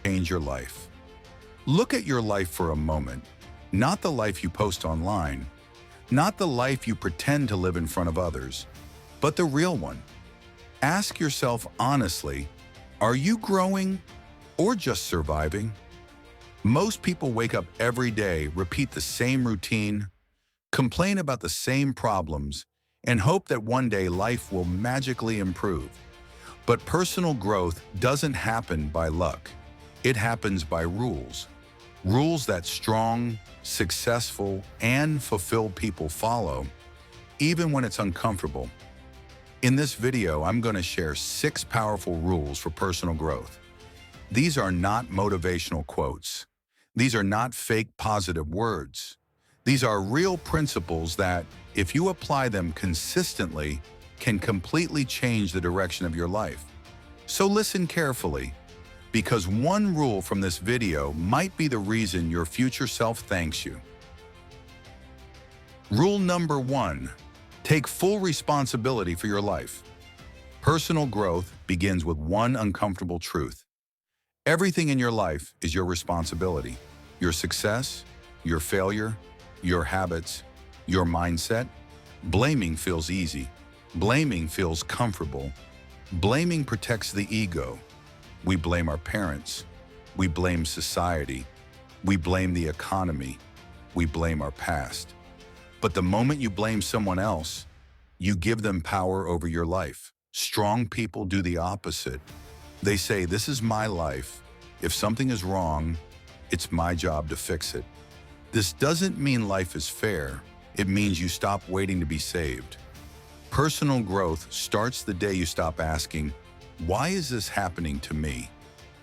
change your life. Look at your life for a moment, not the life you post online, not the life you pretend to live in front of others, but the real one. Ask yourself honestly, are you growing or just surviving? Most people wake up every day, repeat the same routine, complain about the same problems, and hope that one day life will magically improve. But personal growth doesn't happen by luck. It happens by rules. Rules that strong, successful, and fulfilled people follow, even when it's uncomfortable. In this video, I'm going to share 6 powerful rules for personal growth. These are not motivational quotes. These are not fake positive words. These are real principles that, if you apply them consistently, can completely change the direction of your life. So listen carefully, because one rule from this video might be the reason your future self thanks you. Rule number 1, take full responsibility for your life. Personal growth begins with one uncomfortable truth. Everything in your life is your responsibility. Your success, your failure, your habits, your mindset. Blaming feels easy. Blaming feels comfortable. Blaming protects the ego. We blame our parents. We blame society. We blame the economy. We blame our past. But the moment you blame someone else, you give them power over your life. Strong people do the opposite. They say, this is my life. If something is wrong, it's my job to fix it. This doesn't mean life is fair. It means you stop waiting to be saved. Personal growth starts the day you stop asking, why is this happening to me?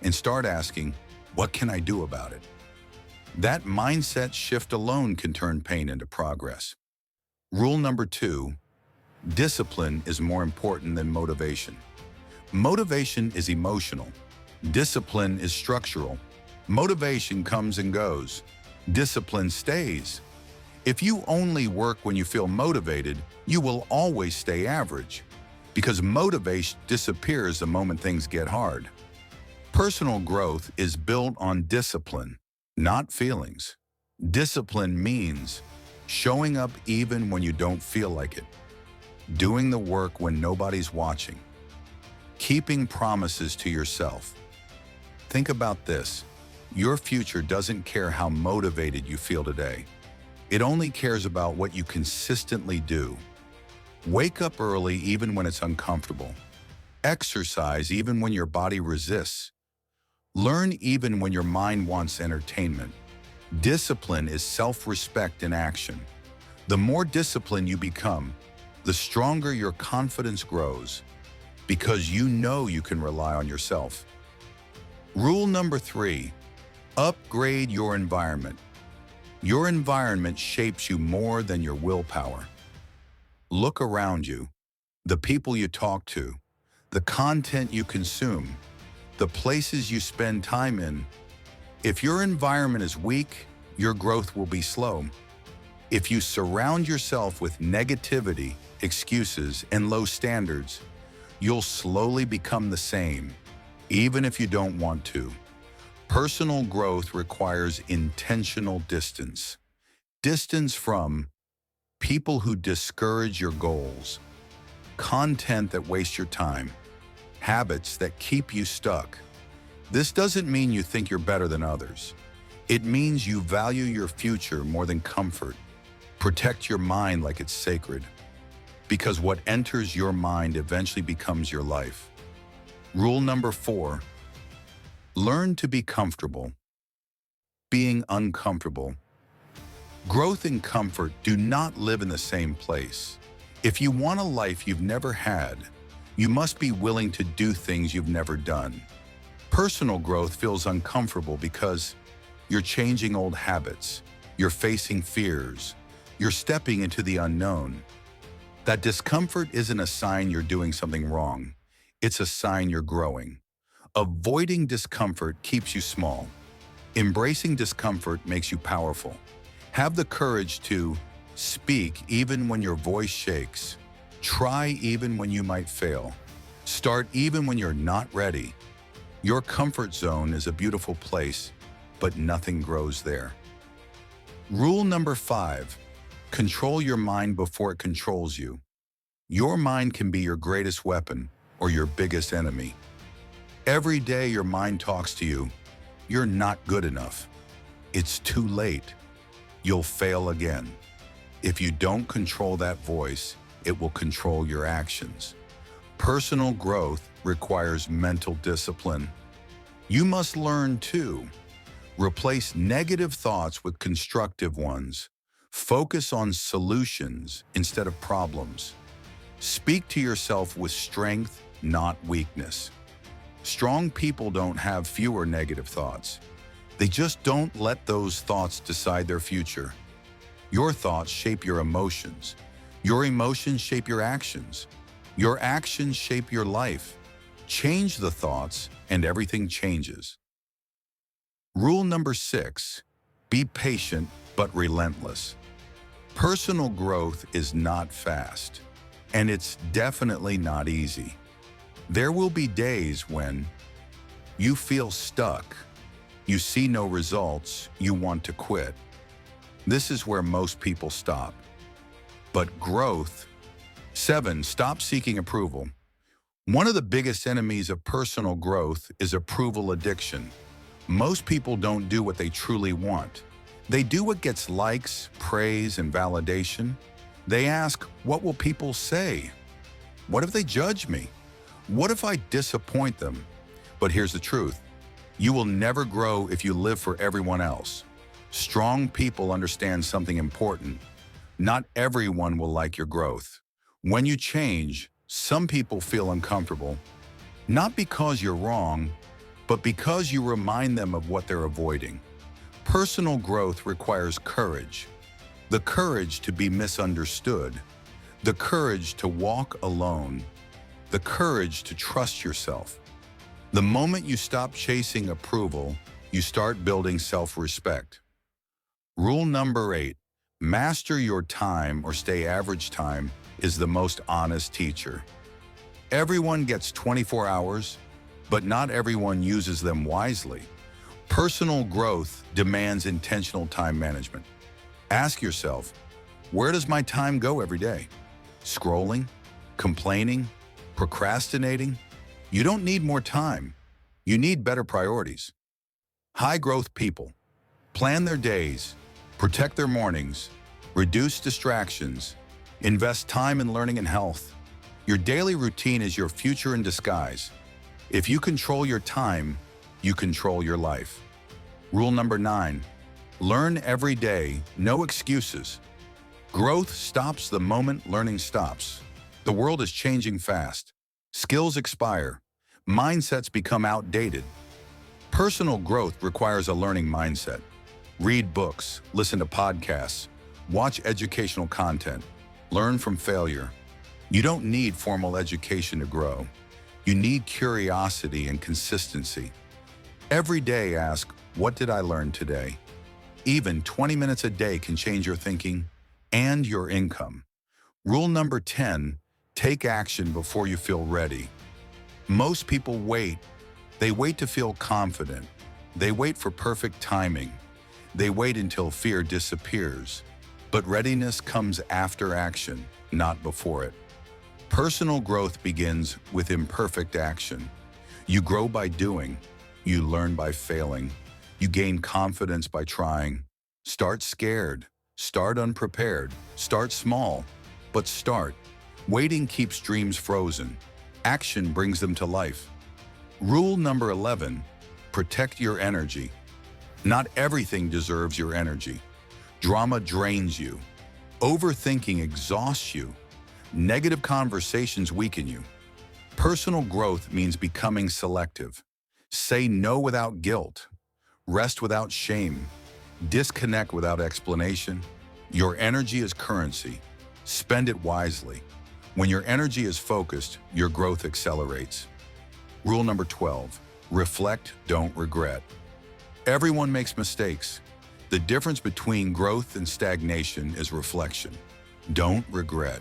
And start asking, what can I do about it? That mindset shift alone can turn pain into progress. Rule number 2, discipline is more important than motivation. Motivation is emotional. Discipline is structural. Motivation comes and goes. Discipline stays. If you only work when you feel motivated, you will always stay average, because motivation disappears the moment things get hard. Personal growth is built on discipline, not feelings. Discipline means showing up even when you don't feel like it, doing the work when nobody's watching, keeping promises to yourself. Think about this. Your future doesn't care how motivated you feel today. It only cares about what you consistently do. Wake up early even when it's uncomfortable. Exercise even when your body resists. Learn even when your mind wants entertainment. Discipline is self-respect in action. The more disciplined you become, the stronger your confidence grows, because you know you can rely on yourself. Rule number 3, upgrade your environment. Your environment shapes you more than your willpower. Look around you, the people you talk to, the content you consume, the places you spend time in. If your environment is weak, your growth will be slow. If you surround yourself with negativity, excuses, and low standards, you'll slowly become the same, even if you don't want to. Personal growth requires intentional distance. Distance from people who discourage your goals, content that wastes your time, habits that keep you stuck. This doesn't mean you think you're better than others. It means you value your future more than comfort. Protect your mind like it's sacred, because what enters your mind eventually becomes your life. Rule number 4, learn to be comfortable. Being uncomfortable. Growth and comfort do not live in the same place. If you want a life you've never had, you must be willing to do things you've never done. Personal growth feels uncomfortable because you're changing old habits, you're facing fears, you're stepping into the unknown. That discomfort isn't a sign you're doing something wrong. It's a sign you're growing. Avoiding discomfort keeps you small. Embracing discomfort makes you powerful. Have the courage to speak even when your voice shakes. Try even when you might fail. Start even when you're not ready. Your comfort zone is a beautiful place, but nothing grows there. Rule number 5, control your mind before it controls you. Your mind can be your greatest weapon or your biggest enemy. Every day your mind talks to you, you're not good enough. It's too late. You'll fail again. If you don't control that voice, it will control your actions. Personal growth requires mental discipline. You must learn to replace negative thoughts with constructive ones. Focus on solutions instead of problems. Speak to yourself with strength, not weakness. Strong people don't have fewer negative thoughts. They just don't let those thoughts decide their future. Your thoughts shape your emotions. Your emotions shape your actions. Your actions shape your life. Change the thoughts and everything changes. Rule number 6, be patient but relentless. Personal growth is not fast, and it's definitely not easy. There will be days when you feel stuck, you see no results, you want to quit. This is where most people stop. But growth. 7, stop seeking approval. One of the biggest enemies of personal growth is approval addiction. Most people don't do what they truly want. They do what gets likes, praise, and validation. They ask, what will people say? What if they judge me? What if I disappoint them? But here's the truth. You will never grow if you live for everyone else. Strong people understand something important. Not everyone will like your growth. When you change, some people feel uncomfortable, not because you're wrong, but because you remind them of what they're avoiding. Personal growth requires courage. The courage to be misunderstood. The courage to walk alone. The courage to trust yourself. The moment you stop chasing approval, you start building self-respect. Rule number 8, master your time or stay average time is the most honest teacher. Everyone gets 24 hours, but not everyone uses them wisely. Personal growth demands intentional time management. Ask yourself, where does my time go every day? Scrolling? Complaining? Procrastinating? You don't need more time. You need better priorities. High-growth people plan their days, protect their mornings, reduce distractions, invest time in learning and health. Your daily routine is your future in disguise. If you control your time, you control your life. Rule number 9, learn every day, no excuses. Growth stops the moment learning stops. The world is changing fast. Skills expire. Mindsets become outdated. Personal growth requires a learning mindset. Read books, listen to podcasts, watch educational content, learn from failure. You don't need formal education to grow. You need curiosity and consistency. Every day ask, what did I learn today? Even 20 minutes a day can change your thinking and your income. Rule number 10, take action before you feel ready. Most people wait. They wait to feel confident. They wait for perfect timing. They wait until fear disappears. But readiness comes after action, not before it. Personal growth begins with imperfect action. You grow by doing. You learn by failing. You gain confidence by trying. Start scared. Start unprepared. Start small, but start. Waiting keeps dreams frozen. Action brings them to life. Rule number 11, protect your energy. Not everything deserves your energy. Drama drains you. Overthinking exhausts you. Negative conversations weaken you. Personal growth means becoming selective. Say no without guilt. Rest without shame. Disconnect without explanation. Your energy is currency. Spend it wisely. When your energy is focused, your growth accelerates. Rule number 12, reflect, don't regret. Everyone makes mistakes. The difference between growth and stagnation is reflection. Don't regret.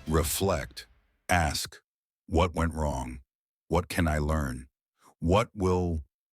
Reflect. Ask, what went wrong? What can I learn? What will